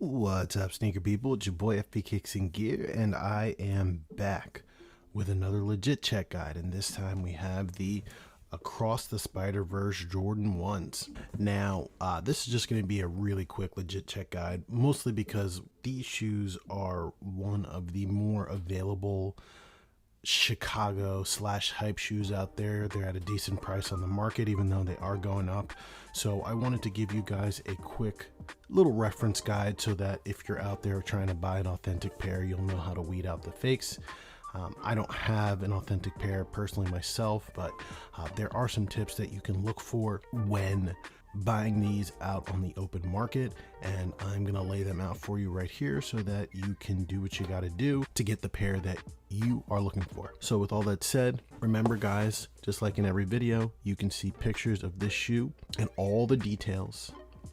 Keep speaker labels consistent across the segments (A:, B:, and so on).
A: What's up, sneaker people? It's your boy FP Kicks and Gear, and I am back with another legit check guide. And this time we have the Across the Spider-Verse Jordan 1s. Now, this is just going to be a really quick legit check guide, mostly because these shoes are one of the more available Chicago / hype shoes out there. They're at a decent price on the market, even though they are going up. So I wanted to give you guys a quick little reference guide so that if you're out there trying to buy an authentic pair, you'll know how to weed out the fakes. I don't have an authentic pair personally myself, but there are some tips that you can look for when buying these out on the open market, and I'm gonna lay them out for you right here so that you can do what you got to do to get the pair that you are looking for. So with all that said, remember guys, just like in every video, you can see pictures of this shoe and all the details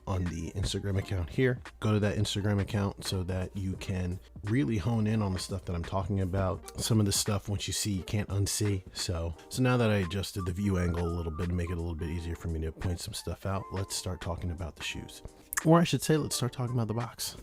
A: on the Instagram account here. Go to that Instagram account so that you can really hone in on the stuff that I'm talking about. Some of the stuff once you see, you can't unsee. So now that I adjusted the view angle a little bit to make it a little bit easier for me to point some stuff out, let's start talking about the shoes. Or I should say, let's start talking about the box.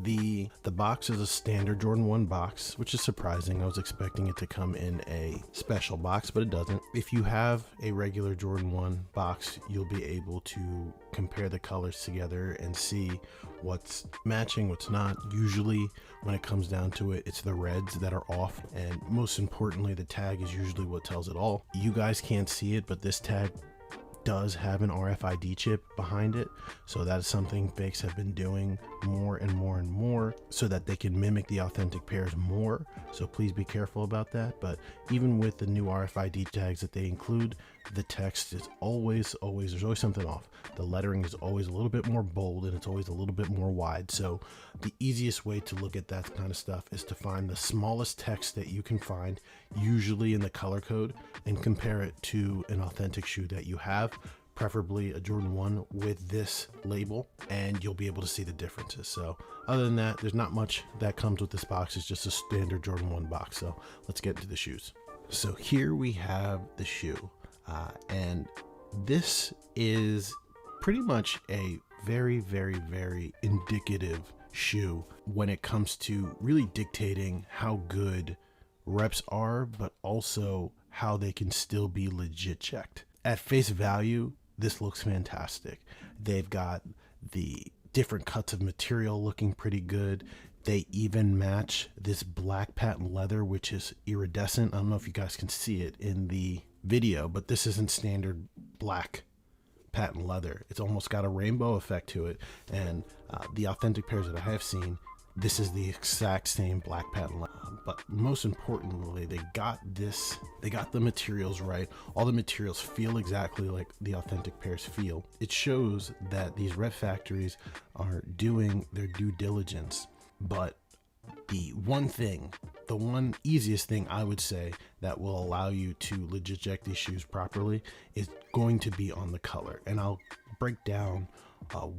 A: The box is a standard Jordan 1 box, which is surprising. I was expecting it to come in a special box, but it doesn't. If you have a regular Jordan 1 box, you'll be able to compare the colors together and see what's matching, what's not. Usually when it comes down to it, it's the reds that are off, and most importantly, the tag is usually what tells it all. You guys can't see it, but this tag does have an RFID chip behind it, so that is something fakes have been doing more and more so that they can mimic the authentic pairs more. So please be careful about that. But even with the new RFID tags that they include, the text is always there's always something off. The lettering is always a little bit more bold and it's always a little bit more wide. So the easiest way to look at that kind of stuff is to find the smallest text that you can find, usually in the color code, and compare it to an authentic shoe that you have, preferably a Jordan 1 with this label, and you'll be able to see the differences. So other than that, there's not much that comes with this box. It's just a standard Jordan 1 box. So let's get into the shoes. So here we have the shoe, and this is pretty much a very indicative shoe when it comes to really dictating how good reps are, but also how they can still be legit checked. At face value, this looks fantastic. They've got the different cuts of material looking pretty good. They even match this black patent leather, which is iridescent. I don't know if you guys can see it in the video, but this isn't standard black patent leather. It's almost got a rainbow effect to it. And the authentic pairs that I have seen, this is the exact same black patent leather. But most importantly, they got the materials right. All the materials feel exactly like the authentic pairs feel. It shows that these rep factories are doing their due diligence. But the one easiest thing I would say that will allow you to legit check these shoes properly is going to be on the color. And I'll break down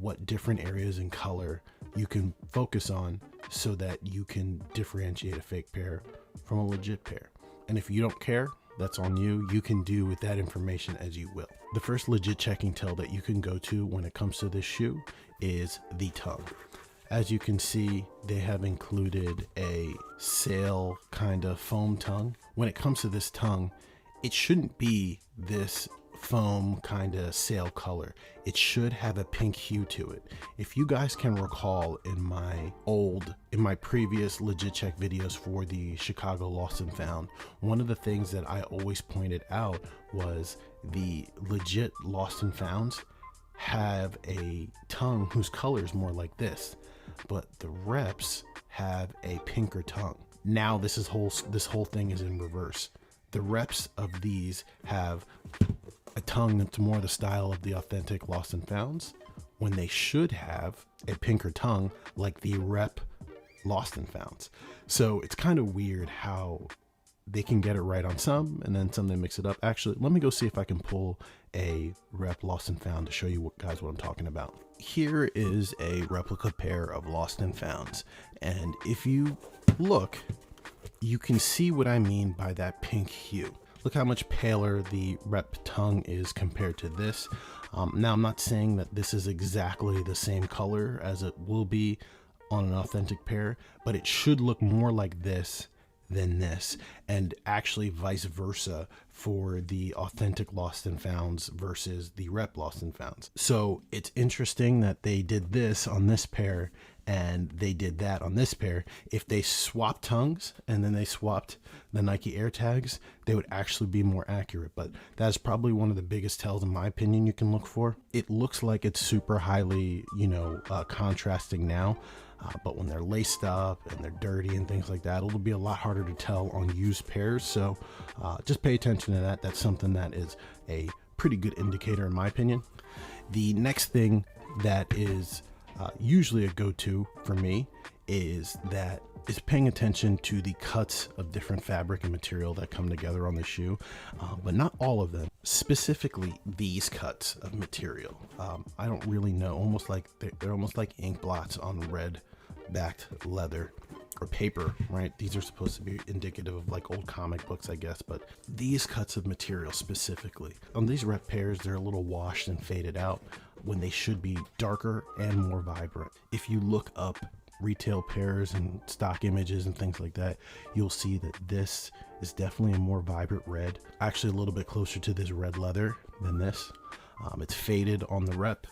A: what different areas in color you can focus on so that you can differentiate a fake pair from a legit pair. And if you don't care, that's on you. You can do with that information as you will. The first legit checking tell that you can go to when it comes to this shoe is the tongue. As you can see, they have included a sail kind of foam tongue. When it comes to this tongue, it shouldn't be this foam kind of sail color. It should have a pink hue to it. If you guys can recall in my previous legit check videos for the Chicago Lost and Found, one of the things that I always pointed out was the legit Lost and Founds have a tongue whose color is more like this, but the reps have a pinker tongue. Now this whole thing is in reverse. The reps of these have a tongue that's more the style of the authentic Lost and Founds, when they should have a pinker tongue like the rep Lost and Founds. So it's kind of weird how they can get it right on some and then some they mix it up. Actually, let me go see if I can pull a rep Lost and Found to show you what I'm talking about. Here is a replica pair of Lost and Founds, and if you look, you can see what I mean by that pink hue. Look how much paler the rep tongue is compared to this. Now, I'm not saying that this is exactly the same color as it will be on an authentic pair, but it should look more like this than this, and actually vice versa for the authentic Lost and Founds versus the rep Lost and Founds. So it's interesting that they did this on this pair and they did that on this pair. If they swapped tongues and then they swapped the Nike Air tags, they would actually be more accurate. But that's probably one of the biggest tells, in my opinion, you can look for. It looks like it's super highly, contrasting now. But when they're laced up and they're dirty and things like that, it'll be a lot harder to tell on used pairs. So just pay attention to that. That's something that is a pretty good indicator, in my opinion. The next thing that is usually a go-to for me is paying attention to the cuts of different fabric and material that come together on the shoe, but not all of them. Specifically, these cuts of material. I don't really know. Almost like they're almost like ink blots on red backed leather or paper, right? These are supposed to be indicative of like old comic books, I guess, but these cuts of material specifically on these rep pairs, they're a little washed and faded out when they should be darker and more vibrant. If you look up retail pairs and stock images and things like that, you'll see that this is definitely a more vibrant red, actually a little bit closer to this red leather than this. It's faded on the rep.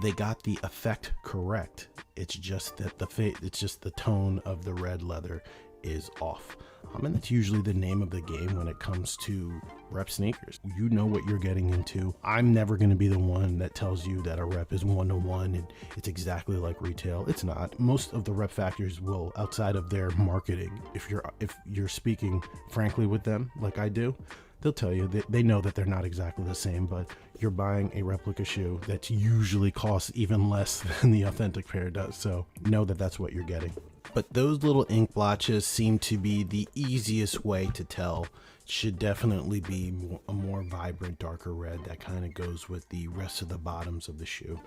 A: They got the effect correct. It's just that the tone of the red leather is off. And that's usually the name of the game when it comes to rep sneakers. You know what you're getting into. I'm never going to be the one that tells you that a rep is 1-to-1 and it's exactly like retail. It's not. Most of the rep factories will, outside of their marketing, if you're speaking frankly with them like I do, they'll tell you that they know that they're not exactly the same, but you're buying a replica shoe that usually costs even less than the authentic pair does. So know that that's what you're getting. But those little ink blotches seem to be the easiest way to tell. Should definitely be a more vibrant, darker red that kind of goes with the rest of the bottoms of the shoe.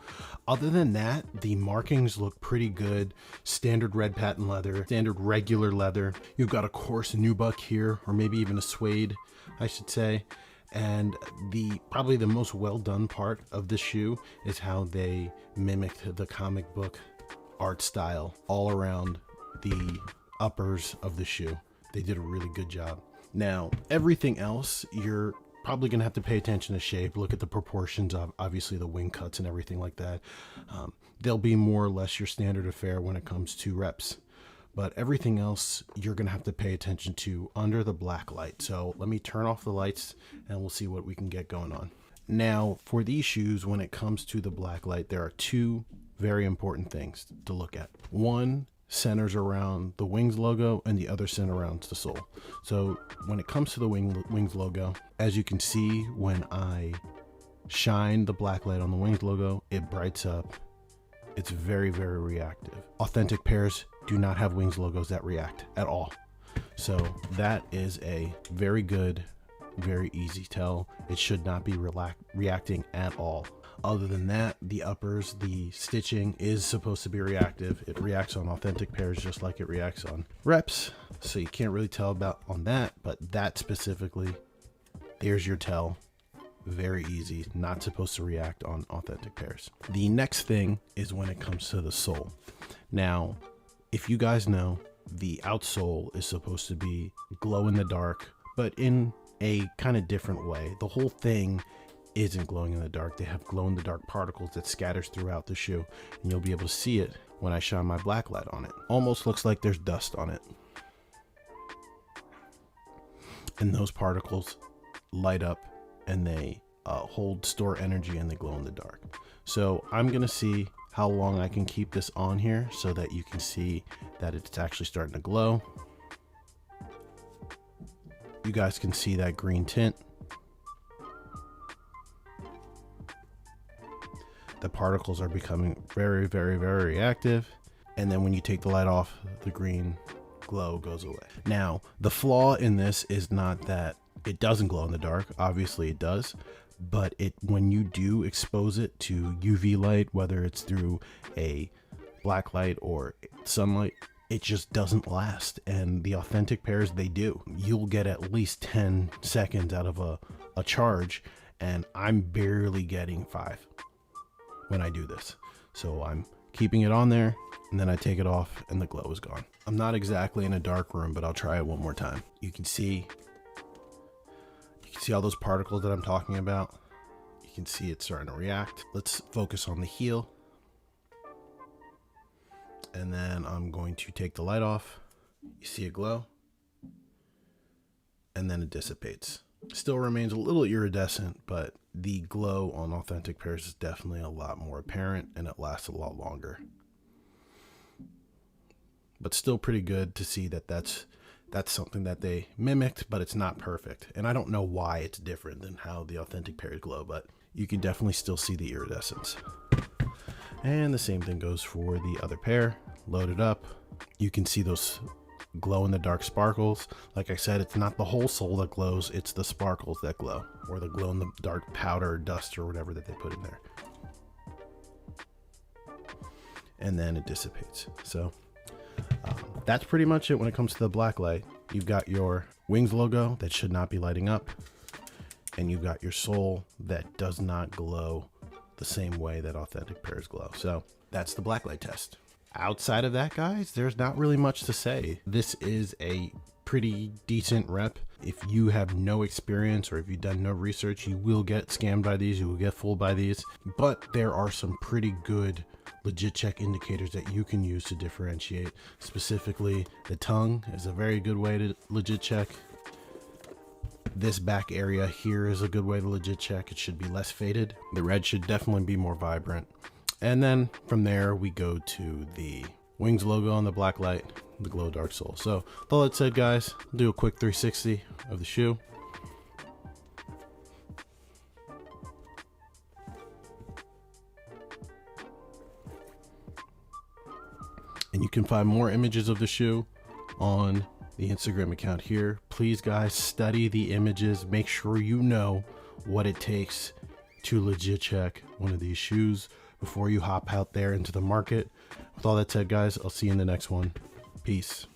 A: Other than that, the markings look pretty good. Standard red patent leather, standard regular leather. You've got a coarse nubuck here, or maybe even a suede, I should say. And probably the most well done part of the shoe is how they mimicked the comic book art style all around the uppers of the shoe. They did a really good job. Now, everything else, you're probably going to have to pay attention to shape, look at the proportions of obviously the wing cuts and everything like that. They'll be more or less your standard affair when it comes to reps. But everything else, you're going to have to pay attention to under the black light. So let me turn off the lights and we'll see what we can get going on. Now, for these shoes, when it comes to the black light, there are two very important things to look at. One centers around the Wings logo and the other center around the sole. So when it comes to the Wings logo, as you can see, when I shine the black light on the Wings logo, it brights up. It's very, very reactive. Authentic pairs do not have Wings logos that react at all. So that is a very good, very easy tell. It should not be reacting at all. Other than that, the uppers, the stitching is supposed to be reactive. It reacts on authentic pairs just like it reacts on reps. So you can't really tell about on that, but that specifically, there's your tell. Very easy, not supposed to react on authentic pairs. The next thing is when it comes to the sole. Now, if you guys know, the outsole is supposed to be glow in the dark, but in a kind of different way. The whole thing isn't glowing in the dark. They have glow in the dark particles that scatters throughout the shoe, and you'll be able to see it when I shine my black light on it. Almost looks like there's dust on it. And those particles light up and they store energy and they glow in the dark. So I'm gonna see how long I can keep this on here so that you can see that it's actually starting to glow. You guys can see that green tint. The particles are becoming very, very, very reactive. And then when you take the light off, the green glow goes away. Now, the flaw in this is not that it doesn't glow in the dark. Obviously it does. But when you do expose it to UV light, whether it's through a black light or sunlight, it just doesn't last. And the authentic pairs, they do. You'll get at least 10 seconds out of a charge, and I'm barely getting 5 when I do this. So I'm keeping it on there, and then I take it off and the glow is gone. I'm not exactly in a dark room, but I'll try it one more time. You can see all those particles that I'm talking about. You can see it's starting to react. Let's focus on the heel. And then I'm going to take the light off. You see it glow, and then it dissipates. Still remains a little iridescent, but the glow on authentic pairs is definitely a lot more apparent, and it lasts a lot longer. But still pretty good to see that that's something that they mimicked, but it's not perfect. And I don't know why it's different than how the authentic pairs glow, but you can definitely still see the iridescence. And the same thing goes for the other pair. Load it up. You can see those glow in the dark sparkles. Like I said, it's not the whole sole that glows, it's the sparkles that glow, or the glow in the dark powder or dust or whatever that they put in there. And then it dissipates. So that's pretty much it when it comes to the black light. You've got your Wings logo that should not be lighting up, and you've got your sole that does not glow the same way that authentic pairs glow. So that's the blacklight test. Outside of that, guys, there's not really much to say. This is a pretty decent rep. If you have no experience or if you've done no research, you will get scammed by these, you will get fooled by these, but there are some pretty good legit check indicators that you can use to differentiate. Specifically, the tongue is a very good way to legit check. This back area here is a good way to legit check. It should be less faded. The red should definitely be more vibrant. And then from there, we go to the Wings logo on the black light, the glow dark sole. So with all that said, guys, I'll do a quick 360 of the shoe. And you can find more images of the shoe on the Instagram account here. Please, guys, study the images. Make sure you know what it takes to legit check one of these shoes before you hop out there into the market. With all that said, guys, I'll see you in the next one. Peace.